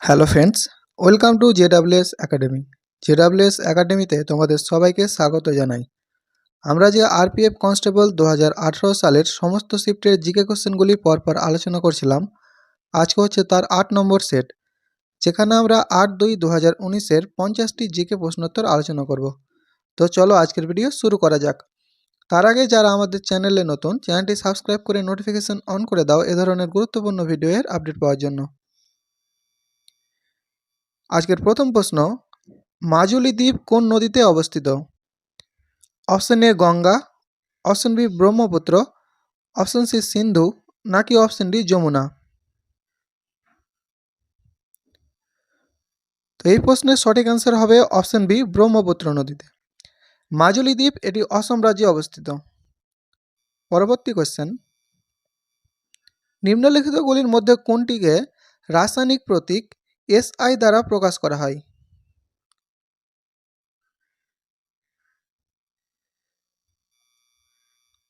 Hello friends, welcome to JWS academy. JWS একাডেমিতে তোমাদের সবাইকে স্বাগত জানাই। আমরা যে আরপিএফ কনস্টেবল 2018 সালের সমস্ত শিফটের জিকে কোশ্চেনগুলি পরপর আলোচনা করছিলাম, আজকে হচ্ছে তার 8 নম্বর সেট, যেখানে আমরা 8/2/2019-এর 50টি জিকে প্রশ্নোত্তর আলোচনা করব। তো চলো আজকের ভিডিও শুরু করা যাক। তার আগে যারা আমাদের চ্যানেলে নতুন, চ্যানেলটি সাবস্ক্রাইব করে নোটিফিকেশন অন করে দাও এ ধরনের গুরুত্বপূর্ণ ভিডিওর আপডেট পাওয়ার জন্য। আজকের প্রথম প্রশ্ন, মাজুলি দ্বীপ কোন নদীতে অবস্থিত? Option A Ganga, option B Brahmaputra, option C Sindhu, নাকি অপশন ডি যমুনা? তো এই প্রশ্নের সঠিক অ্যান্সার হবে অপশন বি ব্রহ্মপুত্র নদীতে। মাজুলি দ্বীপ এটি অসম রাজ্যে অবস্থিত। পরবর্তী কোশ্চেন, নিম্নলিখিতগুলির মধ্যে কোনটিকে রাসায়নিক প্রতীক SI দ্বারা প্রকাশ করা হয়?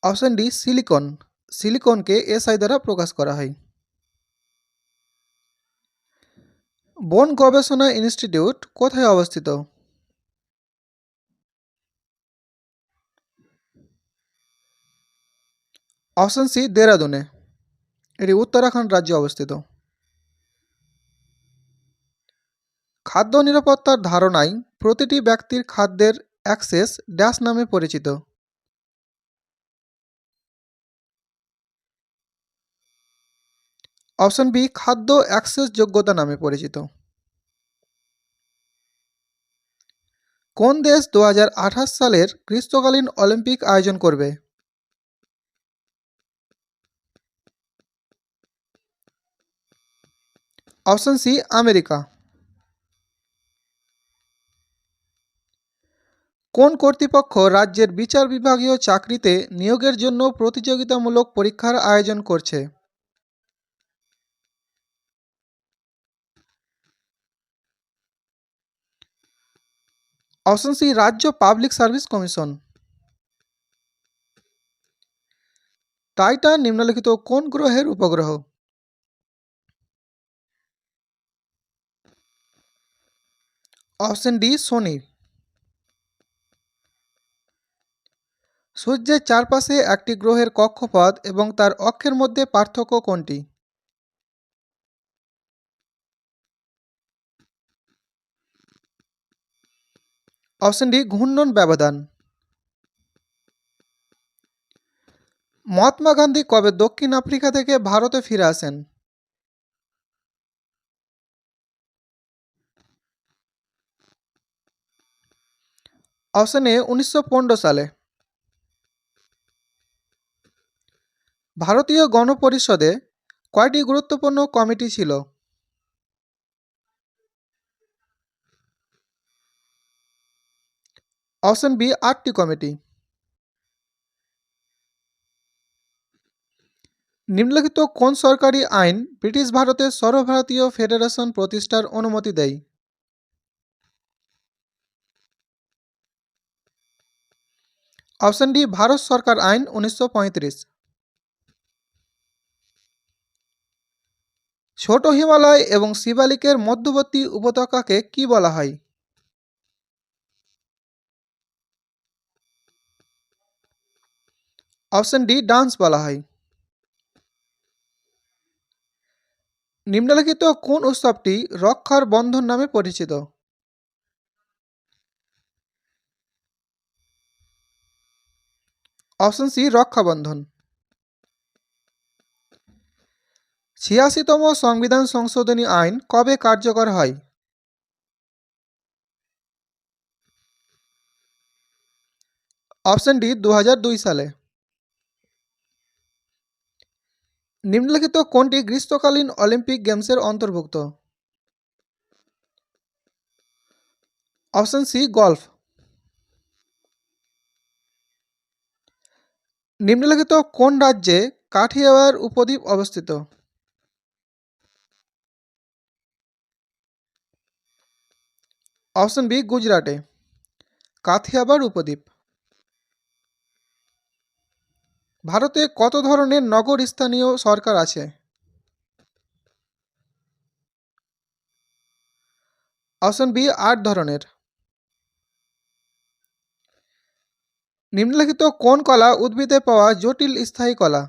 অপশন ডি সিলিকন, সিলিকনকে SI দ্বারা প্রকাশ করা হয়। বন গবেষণা ইনস্টিটিউট কোথায় অবস্থিত? অপশন সি দেরাদুনে, এটি উত্তরাখণ্ড রাজ্যে অবস্থিত। খাদ্য নিরাপত্তার ধারণায় প্রতিটি ব্যক্তির খাদ্যের অ্যাক্সেস ড্যাশ নামে পরিচিত? অপশন বি খাদ্য অ্যাক্সেস যোগ্যতা নামে পরিচিত। কোন দেশ 2028 সালের গ্রীষ্মকালীন অলিম্পিক আয়োজন করবে? Option C America. কোন কর্তৃপক্ষ রাজ্যের বিচার বিভাগীয় চাকরিতে নিয়োগের জন্য প্রতিযোগিতামূলক পরীক্ষার আয়োজন করছে? অপশন সি রাজ্য পাবলিক সার্ভিস কমিশন। টাইটান নিম্নলিখিত কোন গ্রহের উপগ্রহ? অপশন ডি শনি। সূর্যের চারপাশে একটি গ্রহের কক্ষপথ এবং তার অক্ষের মধ্যে পার্থক্য কোনটি? অপশন ডি ঘূর্ণন ব্যবধান। মহাত্মা গান্ধী কবে দক্ষিণ আফ্রিকা থেকে ভারতে ফিরে আসেন? অপশন এ 1915 সালে। ভারতীয় গণপরিষদে কয়টি গুরুত্বপূর্ণ কমিটি ছিল? অপশন বি 8টি কমিটি। নিম্নলিখিত কোন সরকারি আইন ব্রিটিশ ভারতের সর্বভারতীয় ফেডারেশন প্রতিষ্ঠার অনুমতি দেয়? অপশন ডি ভারত সরকার আইন 1935। ছোট হিমালয় এবং শিবালিকের মধ্যবর্তী উপত্যকাকে কি বলা হয়? অপশন ডি ডান্স বলা হয়। নিম্নলিখিত কোন উৎসবটি রক্ষার বন্ধন নামে পরিচিত? Option C Rakshabandhan. 86তম সংবিধান সংশোধনী আইন কবে কার্যকর হয়? অপশন ডি 2002 সালে। নিম্নলিখিত কোনটি গ্রীষ্মকালীন অলিম্পিক গেমসের অন্তর্ভুক্ত? Option C golf. নিম্নলিখিত কোন রাজ্যে কাঠিয়াওয়াড় উপদ্বীপ অবস্থিত? অপশন বি গুজরাটে, কাথিয়াবাড় উপদ্বীপ। ভারতে কত ধরনের নগর স্থানীয় সরকার আছে? অপশন বি 8 ধরনের। নিম্নলিখিত কোন কলা উদ্ভিদে পাওয়া জটিল স্থায়ী কলা?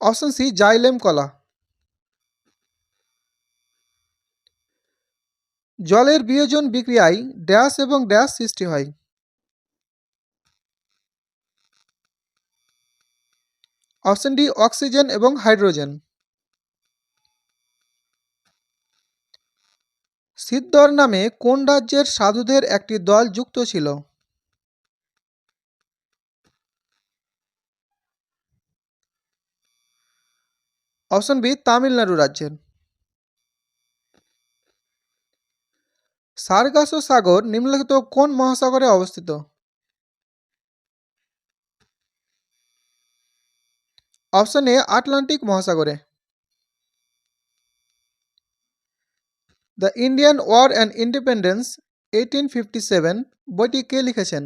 অপশন সি জাইলেম কলা। জলের বিয়োজন বিক্রিয়ায় ড্যাশ এবং ড্যাশ সৃষ্টি হয়? অপশন ডি অক্সিজেন এবং হাইড্রোজেন। সিদ্ধর নামে কোন রাজ্যের সাধুদের একটি দল যুক্ত ছিল? অপশন বি তামিলনাড়ু রাজ্যের। সার্গাসো সাগর নিম্নলিখিত কোন মহাসাগরে অবস্থিত? অপশন এ আটলান্টিক মহাসাগরে। The Indian war and independence 1857 বইটি কে লিখেছেন?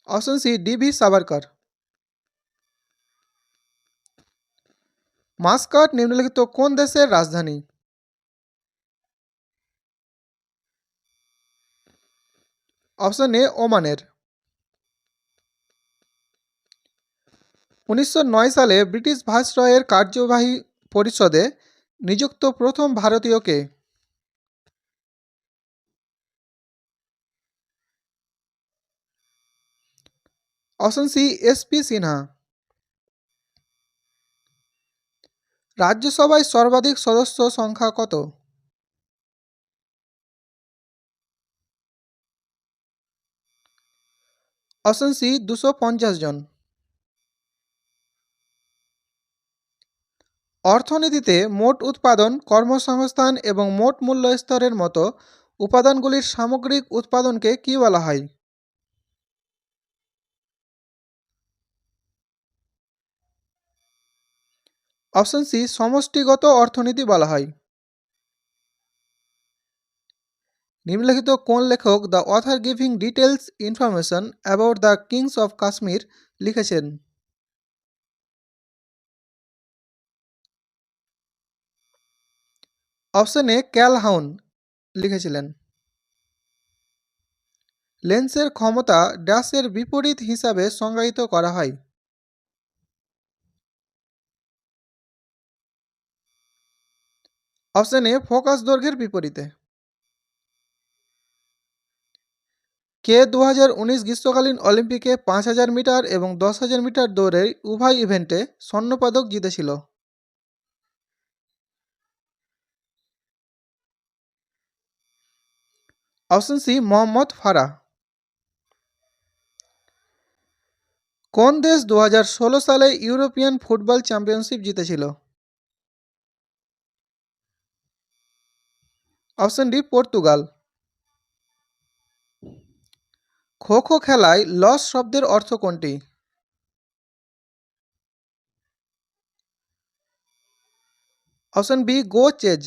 Option C D V. Savarkar. Muscat নিম্নলিখিত কোন দেশের রাজধানী? অপশন এ ওমানের। 1909 সালে ব্রিটিশ ভাইসরয়ের কার্যবাহী পরিষদে নিযুক্ত প্রথম ভারতীয় কে? Option C S P. সিনহা। রাজ্যসভায় সর্বাধিক সদস্য সংখ্যা কত? অপশন সি 250 জন। অর্থনীতিতে মোট উৎপাদন, কর্মসংস্থান এবং মোট মূল্য স্তরের মতো উপাদানগুলির সামগ্রিক উৎপাদনকে কী বলা হয়? অপশন সি সমষ্টিগত অর্থনীতি বলা হয়। নিম্নলিখিত কোন লেখক the author giving details information about the kings of Kashmir লিখেছেন? অপশন এ ক্যালহাউন লিখেছিলেন। লেন্সের ক্ষমতা ড্যাশের বিপরীত হিসাবে সংজ্ঞায়িত করা হয়? অপশন এ ফোকাস দৈর্ঘ্যের বিপরীতে। কে 2019 গ্রীষ্মকালীন অলিম্পিকে 5000 মিটার এবং 10,000 মিটার দৌড়ে উভয় ইভেন্টে স্বর্ণপদক জিতেছিল? Option C Mohammad Farah. কোন দেশ 2016 সালে ইউরোপিয়ান ফুটবল চ্যাম্পিয়নশিপ জিতেছিল? Option D Portugal. Kho kho খেলায় লস শব্দের অর্থ কোনটি? Option B go chase.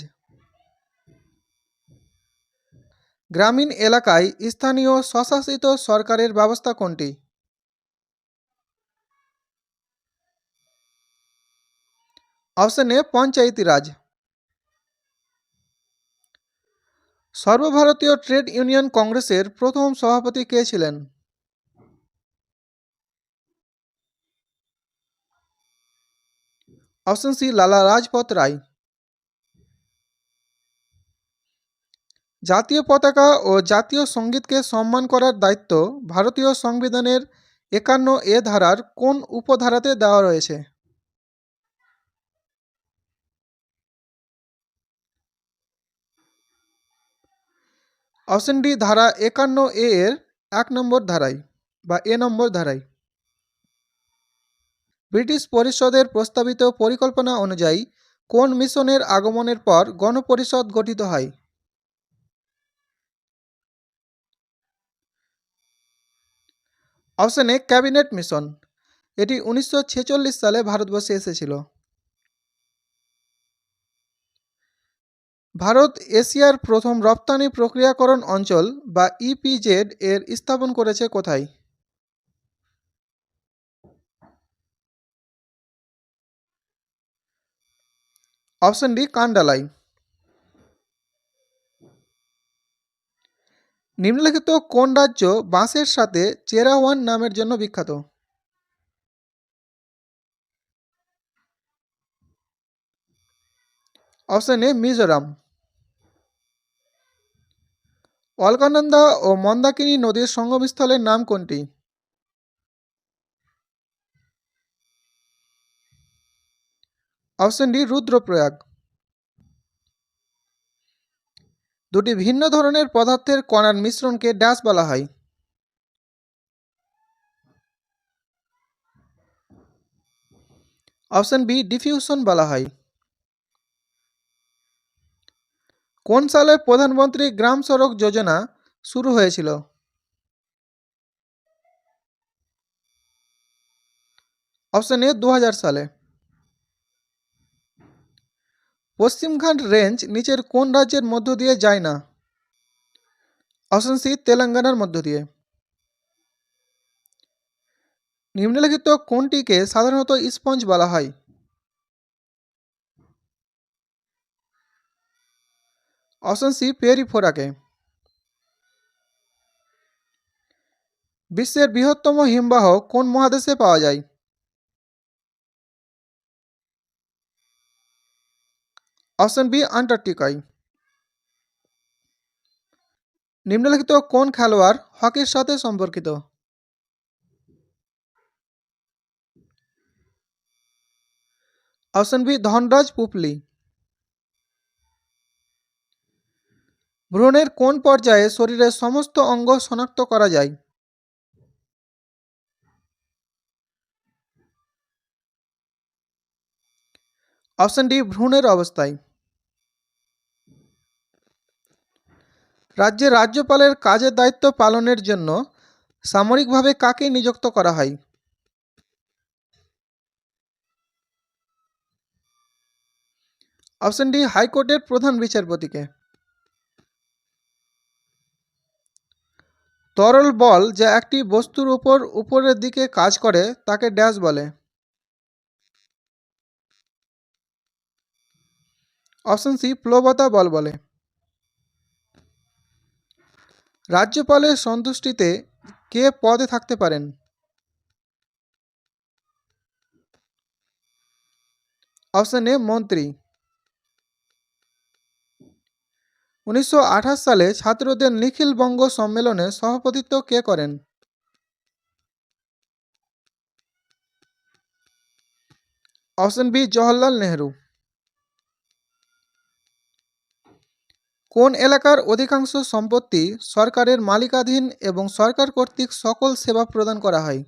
গ্রামীণ এলাকায় স্থানীয় স্বশাসিত সরকারের ব্যবস্থা কোনটি? Option A panchayati raj. সর্বভারতীয় ট্রেড ইউনিয়ন কংগ্রেসের প্রথম সভাপতি কে ছিলেন? Option C Lala Lajpat Rai. জাতীয় পতাকা ও জাতীয় সঙ্গীতকে সম্মান করার দায়িত্ব ভারতীয় সংবিধানের 51 ধারার কোন উপধারাতে দেওয়া রয়েছে? অপশন ডি ধারা 51 এর 1 নম্বর ধারায় বা নম্বর ধারায়। ব্রিটিশ পরিষদের প্রস্তাবিত পরিকল্পনা অনুযায়ী কোন মিশনের আগমনের পর গণপরিষদ গঠিত হয়? Option A cabinet mission. এটি 1946 সালে ভারতবর্ষে এসেছিল। ভারত এশিয়ার প্রথম রপ্তানি প্রক্রিয়াকরণ অঞ্চল বা ইপিজেড এর স্থাপন করেছে কোথায়? অপশন ডি কান্ডালাই। নিম্নলিখিত কোন রাজ্য বাঁশের সাথে চেরাওয়ান নামের জন্য বিখ্যাত? Option A Mizoram. অলকানন্দা ও মন্দাকিনী নদীর সঙ্গমস্থলের নাম কোনটি? Option D Rudraprayag. দুটি ভিন্ন ধরনের পদার্থের কণার মিশ্রণকে ড্যাশ বলা হয়? অপশন বি ডিফিউশন বলা হয়। কোন সালে প্রধানমন্ত্রী গ্রাম সড়ক যোজনা শুরু হয়েছিল? অপশন এ 2000 সালে। পশ্চিমঘাট রেঞ্জ নিচের কোন রাজ্যের মধ্য দিয়ে যায় না? অপশন সি তেলেঙ্গানার মধ্য দিয়ে। নিম্নলিখিত কোনটিকে সাধারণত স্পঞ্জ বলা হয়? অপশন সি পেরিফোরাকে। বিশ্বের বৃহত্তম হিমবাহ কোন মহাদেশে পাওয়া যায়? অপশন বি আন্টার্কটিকায়। নিম্নলিখিত কোন খেলোয়াড় হকির সাথে সম্পর্কিত? অপশন বি ধনরাজ পুপলি। ভ্রূণের কোন পর্যায়ে শরীরের সমস্ত অঙ্গ শনাক্ত করা যায়? অপশন ডি ভ্রূণের অবস্থায়। রাজ্যের রাজ্যপালের কাজের দায়িত্ব পালনের জন্য সামরিকভাবে কাকে নিযুক্ত করা হয়? অপশন ডি হাইকোর্টের প্রধান বিচারপতিকে। তরল বল যা একটি বস্তুর উপর উপরের দিকে কাজ করে তাকে ড্যাশ বলে? অপশন সি প্লবতা বল বলে। রাজ্যপালের সন্তুষ্টিতে কে পদে থাকতে পারেন? অপশন এ মন্ত্রী। 1928 সালে ছাত্রদের নিখিল বঙ্গ সম্মেলনে সভাপতিত্ব কে করেন? Option B Jawaharlal Nehru. কোন এলাকার অধিকাংশ সম্পত্তি সরকারের মালিকানাধীন এবং সরকার কর্তৃক সকল সেবা প্রদান করা হয়?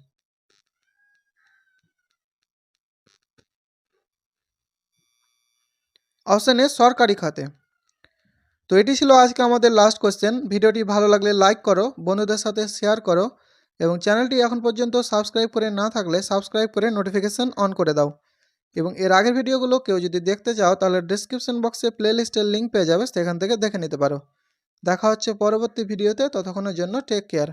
অপশন এ সরকারি খাতে। তো এটি ছিল আজকে আমাদের লাস্ট কোশ্চেন। ভিডিওটি ভালো লাগলে লাইক করো, বন্ধুদের সাথে শেয়ার করো এবং চ্যানেলটি এখন পর্যন্ত সাবস্ক্রাইব করে না থাকলে সাবস্ক্রাইব করে নোটিফিকেশন অন করে দাও। এবং এর আগের ভিডিওগুলো কেউ যদি দেখতে চাও তাহলে ডিসক্রিপশন বক্সে প্লেলিস্টের লিঙ্ক পেয়ে যাবে, সেখান থেকে দেখে নিতে পারো। দেখা হচ্ছে পরবর্তী ভিডিওতে, ততক্ষণের জন্য টেক কেয়ার।